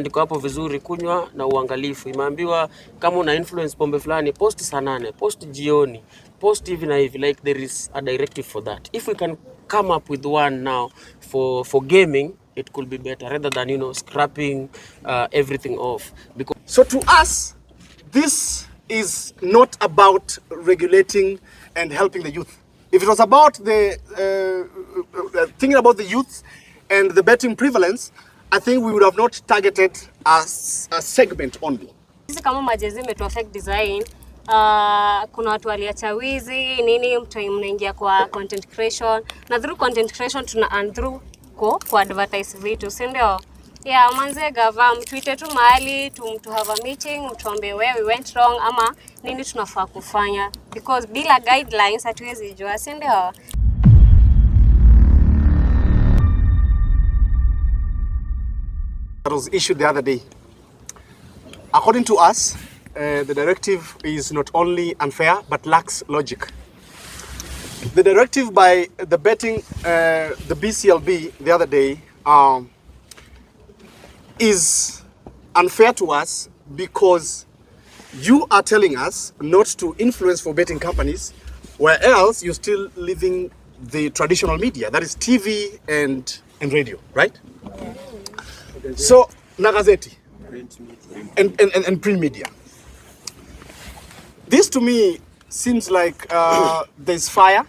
Ndiko hapo vizuri, kunywa na uangalifu. Imeambiwa kama una influence pombe fulani, post saa 8, post jioni, post hivi na hivi, like there is a directive for that. If we can come up with one now for gaming, it could be better rather than, you know, scrapping everything off. Because so to us, this is not about regulating and helping the youth. If it was about the thinking about the youth and the betting prevalence, I think we would have not targeted as a segment only. Sisi kama majezi imetu affect design. Kuna watu waliacha wizi nini, mnaingia kwa content creation na through content creation tuna earn through kwa advertise vitu, si ndio? Yeah, manze gava mtuite tu mahali to have a meeting, mtuambie where we went wrong ama nini tunafaa kufanya, because bila guidelines hatuwezi jua, si ndio? That was issued the other day. According to us, the directive is not only unfair but lacks logic. The directive by the betting, the BCLB the other day, is unfair to us because you are telling us not to influence for betting companies, where else you're still leaving the traditional media, that is TV and radio, right? So, na gazeti and print media. This to me seems like there's fire,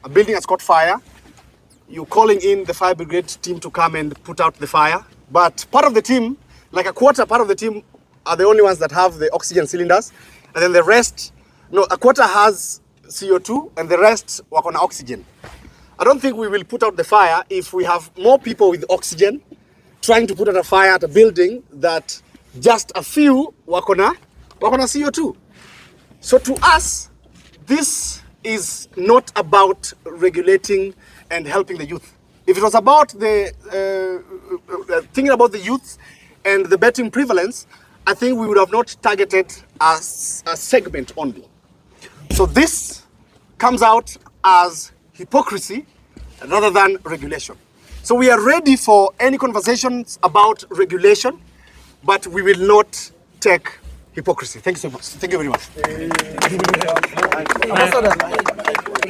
a building has caught fire. You're calling in the fire brigade team to come and put out the fire. But part of the team, like a quarter part of the team, are the only ones that have the oxygen cylinders. And then the rest, no, a quarter has CO2 and the rest work on oxygen. I don't think we will put out the fire if we have more people with oxygen trying to put out a fire at a building that just a few work on CO2. So to us, this is not about regulating and helping the youth. If it was about the thinking about the youth and the betting prevalence, I think we would have not targeted as a segment only. So this comes out as hypocrisy rather than regulation. So we are ready for any conversations about regulation, but we will not take hypocrisy. Thank you so much. Thank you very much.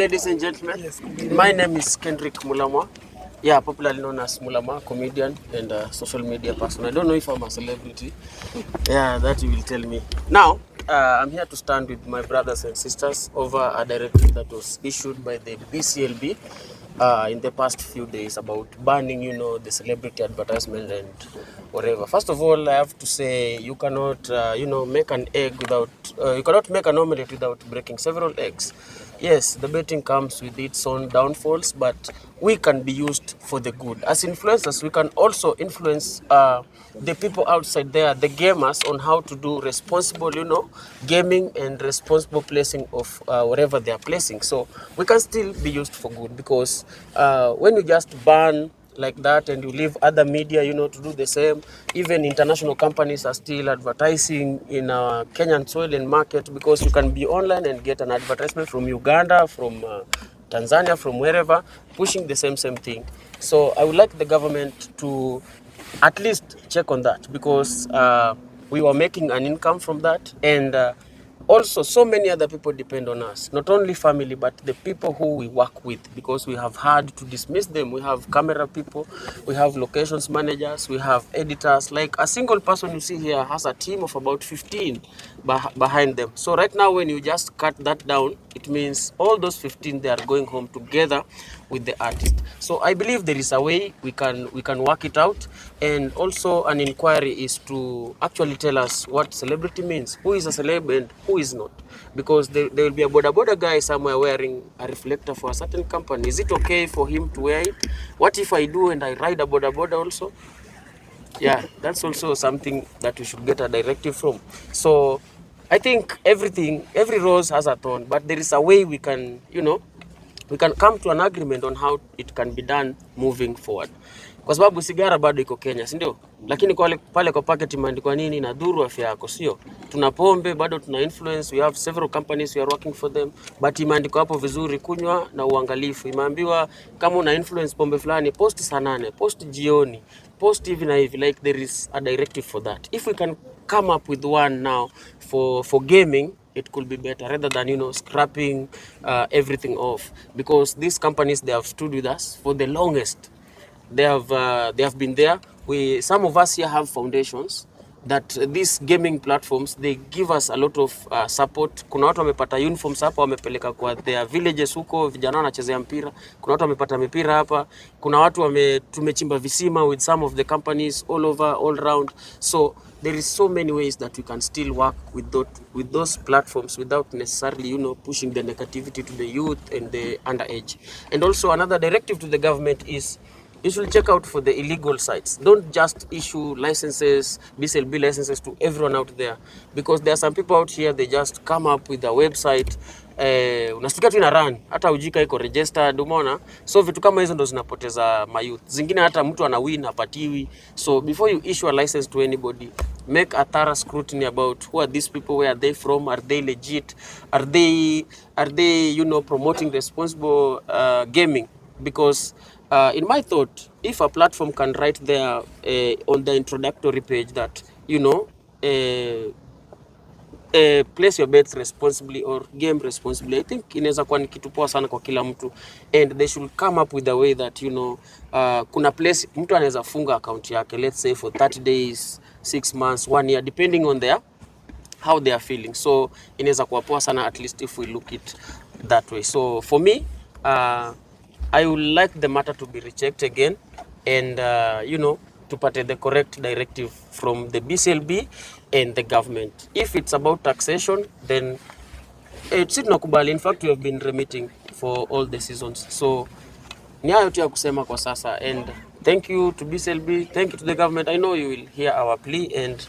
ladies and gentlemen, my name is Kendrick Mulamwa. Yeah, popularly known as Mulamwa, comedian and social media person. I don't know if I'm a celebrity. Yeah, that you will tell me. Now, I'm here to stand with my brothers and sisters over a directive that was issued by the BCLB in the past few days about banning, you know, the celebrity advertisement and whatever. First of all, I have to say you cannot, you know, make an egg without, you cannot make an omelette without breaking several eggs. Yes, the betting comes with its own downfalls, but we can be used for the good. As influencers, we can also influence the people outside there, the gamers, on how to do responsible, you know, gaming and responsible placing of whatever they are placing. So we can still be used for good, because when you just ban like that and you leave other media, you know, to do the same, even international companies are still advertising in our Kenyan soil and market, because you can be online and get an advertisement from Uganda, from Tanzania, from wherever, pushing the same thing. So I would like the government to at least check on that, because we were making an income from that, and also so many other people depend on us, not only family but the people who we work with, because we have had to dismiss them. We have camera people, we have locations managers, we have editors. Like a single person you see here has a team of about 15 behind them. So right now when you just cut that down, it means all those 15, they are going home together with the artist. So I believe there is a way we can work it out, and also an inquiry is to actually tell us what celebrity means, who is a celeb and who is not, because there will be a boda guy somewhere wearing a reflector for a certain company. Is it okay for him to wear it? What if I do and I ride a boda also? Yeah, that's also something that we should get a directive from. So I think every rose has a thorn, but there is a way we can, you know, we can come to an agreement on how it can be done moving forward. Kwa sababu sigara bado iko Kenya, si ndio? Lakini pale kwa packet imeandikwa nini? Na dhuru afya yako, sio? Tuna pombe bado tuna influence, we have several companies we are working for them, but imeandikwa hapo vizuri, kunywa na uangalifu. Imeambiwa kama una influence pombe fulani, post saa 8, post jioni, post hivi na hivi, like there is a directive for that. If we can come up with one now for gaming, it could be better rather than, you know, scrapping everything off, because these companies, they have stood with us for the longest. They have been there. Some of us here have foundations that these gaming platforms, they give us a lot of support. Kuna watu wamepata uniforms hapa, wamepeleka kwa their villages huko, vijana wanachezea mpira. Kuna watu wamepata mipira hapa. Kuna watu tumechimba visima with some of the companies all over, all around. So there is so many ways that we can still work with those platforms without necessarily, you know, pushing the negativity to the youth and the underage. And also another directive to the government is, you should check out for the illegal sites. Don't just issue licenses, BCLB licenses to everyone out there, because there are some people out here, they just come up with a website, unasikia tu ina run, hata ujika iko registered, umeona? So vitu kama hizo ndo zinapoteza mayouth. Zingine hata mtu ana win hapatiwi. So before you issue a license to anybody, make a thorough scrutiny about who are these people, where are they from, are they legit, are they, you know, promoting responsible gaming? Because in my thought, if a platform can write there on the introductory page that, you know, place your bets responsibly or game responsibly, I think inaweza kuwa ni kitu poa sana kwa kila mtu, and they should come up with a way that, you know, kuna place mtu anaweza funga account yake, let's say for 30 days, 6 months, 1 year, depending on how they are feeling. So inaweza kuwa poa sana, at least if we look it that way. So for me, I would like the matter to be rechecked again, and you know, to pate the correct directive from the BCLB and the government. If it's about taxation, then it's tunakubali. In fact, we have been remitting for all the seasons. So ni hayo tu ya kusema kwa sasa, and thank you to BCLB, thank you to the government. I know you will hear our plea and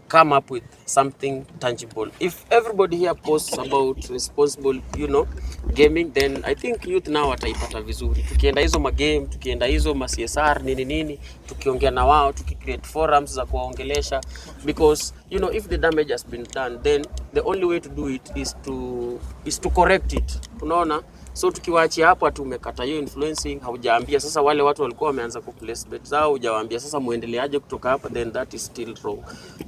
come up with something tangible. If everybody here posts about responsible, you know, gaming, then I think youth now wataipata vizuri. Tukienda hizo magame, tukienda hizo ma CSR nini, tukiongea na wao, tukicreate forums za kuwaongelesha, because, you know, if the damage has been done, then the only way to do it is to correct it. Unaona? So tukiwaachia hapo tumekata hiyo influencing, haujaambia sasa wale watu walikuwa wameanza ku place bet zao, hujawaambia sasa muendeleaje kutoka hapa, then that is still wrong.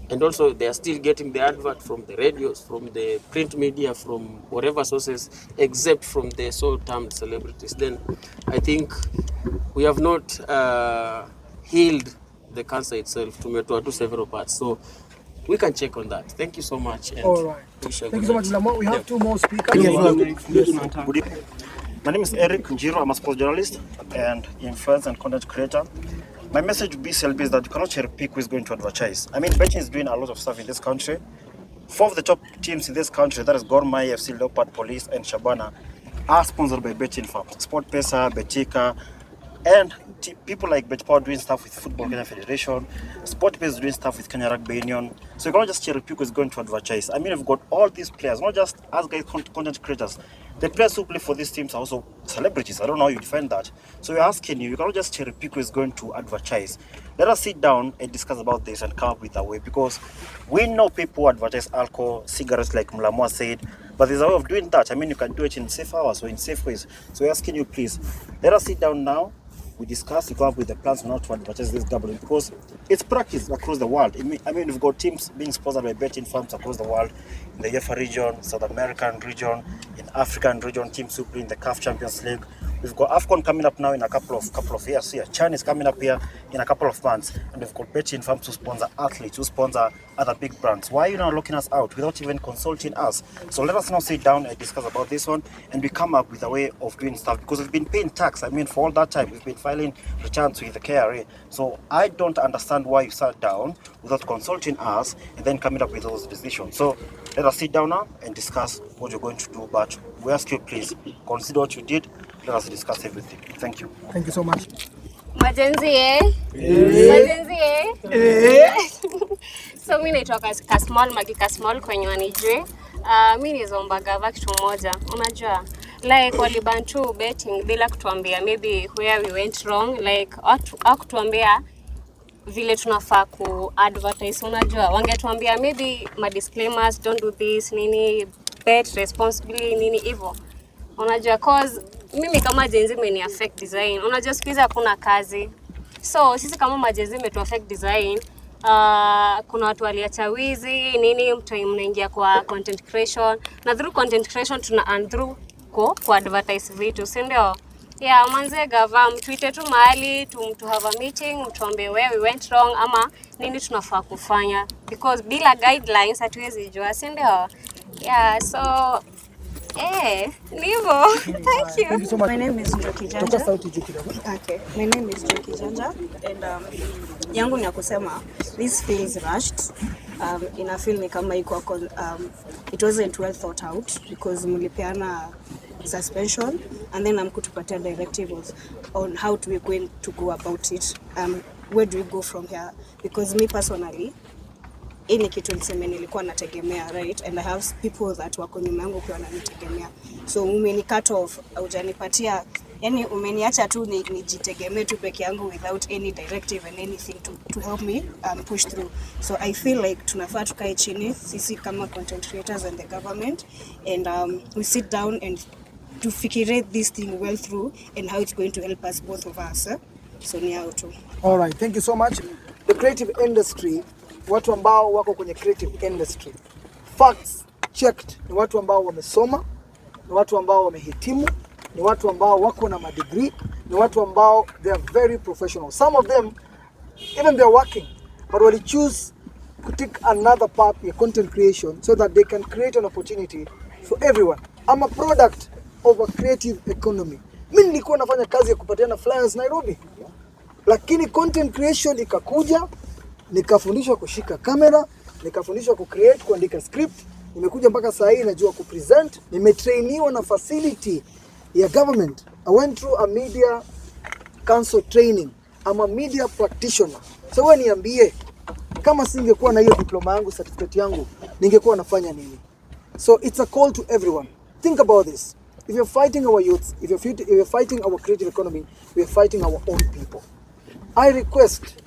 And also they are still getting the advert from the radios, from the print media, from whatever sources, except from the so-termed celebrities. Then I think we have not healed the cancer itself. Tumetoa tu several parts. So we can check on that. Thank you so much. All right. Thank you so much, Mulamwa. We have two more speakers. Good evening. My name is Eric Njiro. I'm a sports journalist and influencer and content creator. My message to BCLB is that you cannot cherry pick who is going to advertise. I mean, betting is doing a lot of stuff in this country. 4 of the top teams in this country, that is Gor Mahia, FC, Leopard, Police, and Shabana, are sponsored by betting firms. SportPesa, Betika, and people like BetPower doing stuff with Football Kenya Federation, SportPesa is doing stuff with Kenya Rugby Union. So you cannot just cherry pick who is going to advertise. I mean, we've got all these players, not just us guys, content creators. The players who play for these teams are also celebrities. I don't know how you define that. So we're asking you cannot just cherry pick who is going to advertise. Let us sit down and discuss about this and come up with a way, because we know people who advertise alcohol, cigarettes, like Mulamwa said, but there's a way of doing that. I mean, you can do it in safe hours or in safe ways. So we're asking you, please, let us sit down now. We discuss, we come up with the plans on how to advertise this gambling, because it's practiced across the world. I mean, we've got teams being sponsored by betting firms across the world, in the UEFA region, South American region, in African region, teams who play in the CAF Champions League. We've got AFCON coming up now in a couple of years here. China is coming up here in a couple of months, and we've got betting firms who sponsor athletes, who sponsor other big brands. Why are you not locking us out without even consulting us? So let us now sit down and discuss about this one, and we come up with a way of doing stuff, because we've been paying tax. I mean, for all that time, we've been filing returns with the KRA. So I don't understand why you sat down without consulting us and then coming up with those decisions. So let us sit down now and discuss what you're going to do. But we ask you, please, consider what you did. Let us discuss everything. Thank you. Thank you so much. Majenzi Majenzi So mimi naitwa Kasmall Magi Kasmall kwenye wanijue. Mimi nizomba gava kitu moja. Unajua like waliban tu betting bila kutuambia maybe where we went wrong, like akutuambia vile tunafaa ku advertise. Unajua wangetuambia maybe ma disclaimers, don't do this nini, bet responsibly nini hivyo. Unajua cause mimi kama Gen Z imeni affect design. Unajua siku hizi hakuna kazi, so sisi kama Gen Z imetu affect design. Kuna watu waliacha wizi nini, mnaingia kwa content creation, na through content creation tuna earn through kwa advertise vitu, si ndio? Yeah, manze gava mtuite tu mahali to have a meeting, mtuambie where we went wrong ama nini tunafaa kufanya, because bila guidelines hatuwezi jua, si ndio? Yeah, so Nivo. Thank you. Thank you so much. My name is Joki Janja. Okay. My name is Joki Janja, and yangu ni ya kusema this feels rushed. Ina feel ni kama iko it wasn't well thought out because mlipeana suspension and then amkutupatia directives on how we going to go about it. Where do we go from here? Because me personally, ini kitu niseme nilikuwa nategemea, right, and I have people that wako nyuma yangu pia wananitegemea, so umeni cut off, hujanipatia, yani umeniacha tu nijitegemee tu peke yangu without any directive and anything to help me push through. So I feel like tunafaa tukae chini sisi kama content creators and the government, and we sit down and to figure this thing well through and how it's going to help us, both of us. So ni hao tu. All right, thank you so much. The creative industry, watu ambao wako kwenye creative industry, facts checked, ni watu ambao wamesoma, ni watu ambao wamehitimu, ni watu ambao wako na madegree, ni watu ambao they are very professional. Some of them even they are working, but wali choose to take another path ya content creation so that they can create an opportunity for everyone. I'm a product of a creative economy. Mimi nilikuwa nafanya kazi ya kupatiana flyers Nairobi, lakini content creation ikakuja, nikafundishwa kushika kamera, nikafundishwa kucreate, kuandika script, nimekuja mpaka saa hii najua kupresent, nimetrainiwa na facility ya government. I went through a media council training. I'm a media practitioner. So wewe niambie, kama singekuwa na hiyo diploma yangu, certificate yangu, ningekuwa nafanya nini? So it's a call to everyone. Think about this. If you're fighting our youth, if you're fighting our creative economy, we are fighting our own people. I request,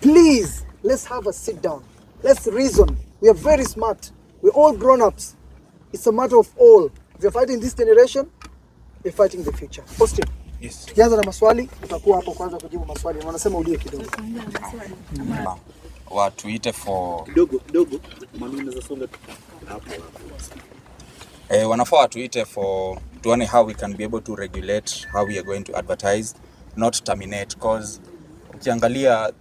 please, let's have a sit down. Let's reason. We are very smart. We're all grown-ups. It's a matter of all. If you're fighting this generation, you're fighting the future. Austin. Yes. Kianza na maswali, utakuwa hapo kwanza kujibu maswali. Wanasema ulie kidogo. Watuite for kidogo mami unaweza songa hapo. Wanafaa watuite for tuone how we can be able to regulate how we are going to advertise, not terminate, because ukiangalia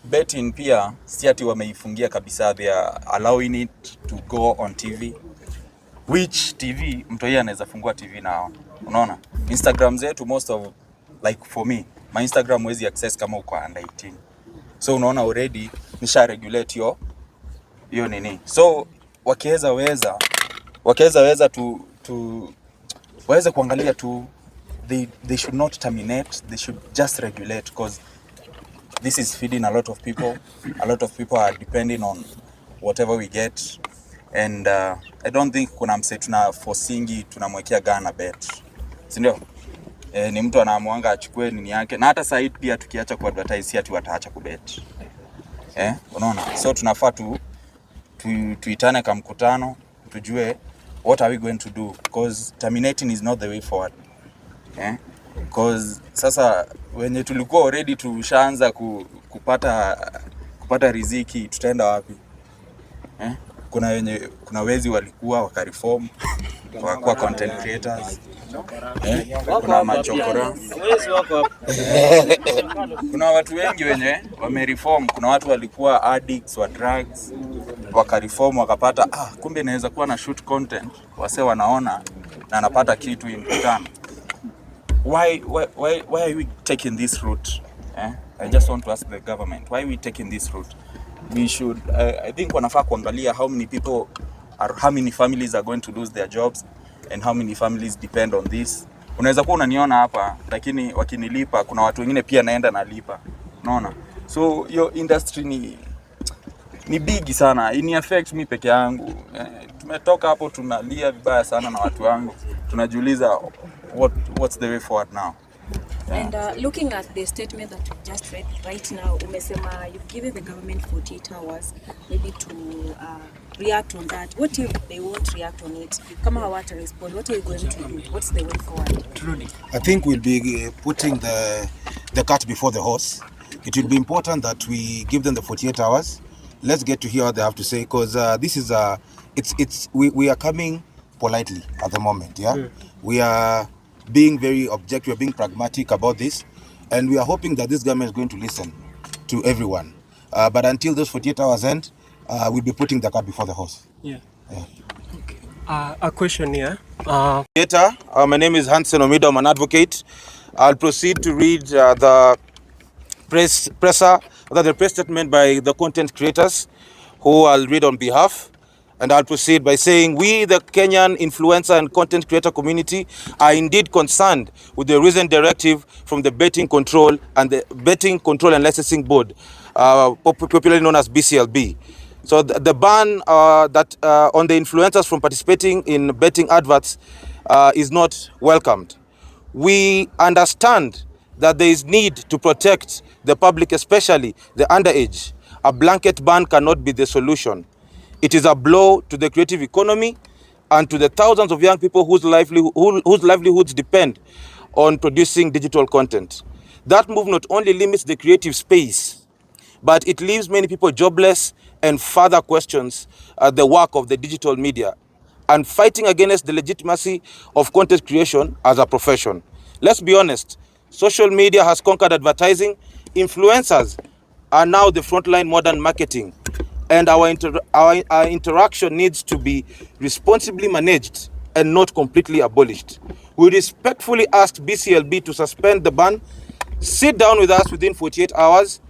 betting pia si ati wameifungia kabisa, they are allowing it to go on TV, which TV mtu yeye anaweza fungua TV nao. Unaona Instagram zetu, most of, like for me, my Instagram wezi access kama uko under 18, so unaona already nisha regulate hiyo nini. So wakiweza weza waweze kuangalia tu, they should not terminate, they should just regulate, because this is feeding a lot of people. A lot of people are depending on whatever we get, and I don't think kuna mse tuna forcingi tunamwekea gana bet, si ndio? Ni mtu anaamwanga achukue nini yake, na hata sasa pia tukiacha ku advertise si ati wataacha kubet. Unaona, so tunafaa tuitane kama mkutano tujue what are we going to do, because terminating is not the way forward. Because sasa wenye tulikuwa already tushaanza kupata riziki, tutaenda wapi? Kuna wezi walikuwa wakareform, wakakuwa content creators. Kuna machokora. Kuna watu wengi wenye wamereform. Kuna watu walikuwa addicts wa drugs, wakareform, wakapata kumbe naweza kuwa na shoot content, wase wanaona na anapata kitu mkutano. Why are we taking this route? I just want to ask the government, why are we taking this route? We should, I think wanafaa kuangalia how many families are going to lose their jobs and how many families depend on this. Unaweza kuwa unaniona hapa, lakini wakinilipa kuna watu wengine pia naenda nalipa. Unaona? So your industry ni bigi sana, ini affect mi peke yangu. Tumetoka hapo tunalia vibaya sana na watu wangu, tunajiuliza what's the way forward now. And looking at the statement that you just read right now, umesema you've given the government 48 hours maybe to react on that. What if they won't react on it? Kama hawata respond, what are you going to do? What's the way forward? I think we'll be putting the cart before the horse. It will be important that we give them the 48 hours. Let's get to hear what they have to say, because this is we are coming politely at the moment. Yeah, we are being very objective, we are being pragmatic about this, and we are hoping that this government is going to listen to everyone. But until those 48 hours end, we'll be putting the cart before the horse. Yeah. Okay. A question here. My name is Hansen Omido. I'm an advocate. I'll proceed to read the press statement by the content creators, who I'll read on behalf. And I'll proceed by saying, we, the Kenyan influencer and content creator community, are indeed concerned with the recent directive from the Betting Control and Licensing Board, popularly known as BCLB. So the ban that on the influencers from participating in betting adverts is not welcomed. We understand that there is need to protect the public, especially the underage. A blanket ban cannot be the solution. It is a blow to the creative economy and to the thousands of young people whose livelihoods depend on producing digital content. That move not only limits the creative space, but it leaves many people jobless and further questions the work of the digital media and fighting against the legitimacy of content creation as a profession. Let's be honest, social media has conquered advertising. Influencers are now the frontline modern marketing. And our interaction needs to be responsibly managed and not completely abolished. We respectfully ask BCLB to suspend the ban, sit down with us within 48 hours.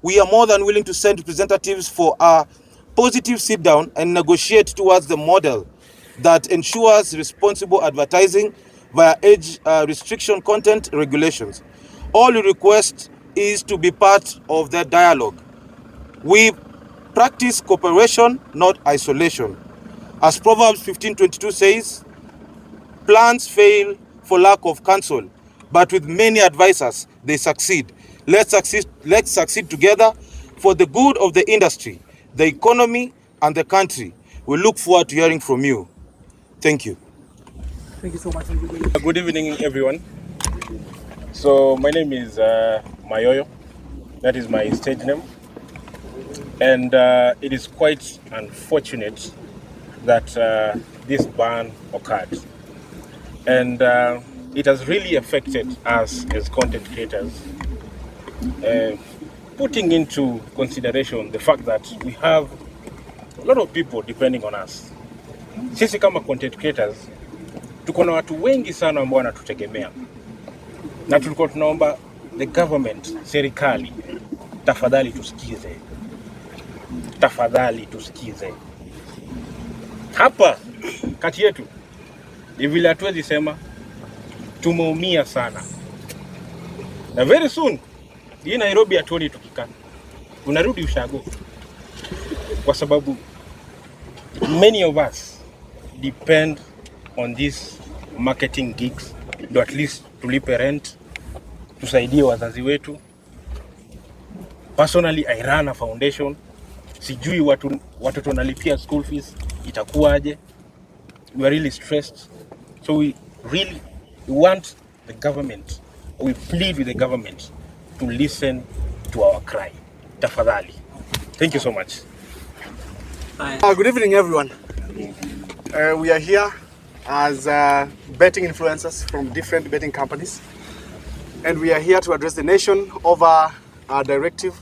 We are more than willing to send representatives for a positive sit down and negotiate towards the model that ensures responsible advertising via age restriction content regulations. All we request is to be part of the dialogue. We practice cooperation, not isolation. As Proverbs 15:22 says, plans fail for lack of counsel, but with many advisors, they succeed. Let's succeed together for the good of the industry, the economy, and the country. We look forward to hearing from you. Thank you. Thank you so much. Good evening, everyone. So my name is Mayoyo. That is my stage name. And it is quite unfortunate that this ban occurred. And it has really affected us as content creators, putting into consideration the fact that we have a lot of people depending on us. Sisi kama content creators, tuko na watu wengi sana ambao wanatutegemea. Na tulikuwa tunaomba the government, serikali, tafadhali tusikize. Tafadhali tusikize. Hapa kati yetu ni vile hatuwezi sema tumeumia sana. Na very soon hii Nairobi hatuoni tukikaa. Unarudi ushago. Kwa sababu many of us depend on these marketing gigs. Do at least tulipe rent, tusaidie wazazi wetu. Personally, I run a foundation. Sijui watoto wanalipia school fees, itakuwaje? We are really stressed. So we want the government, we plead with the government to listen to our cry. Tafadhali. Thank you so much. Good evening, everyone. We are here as betting influencers from different betting companies, and we are here to address the nation over our directive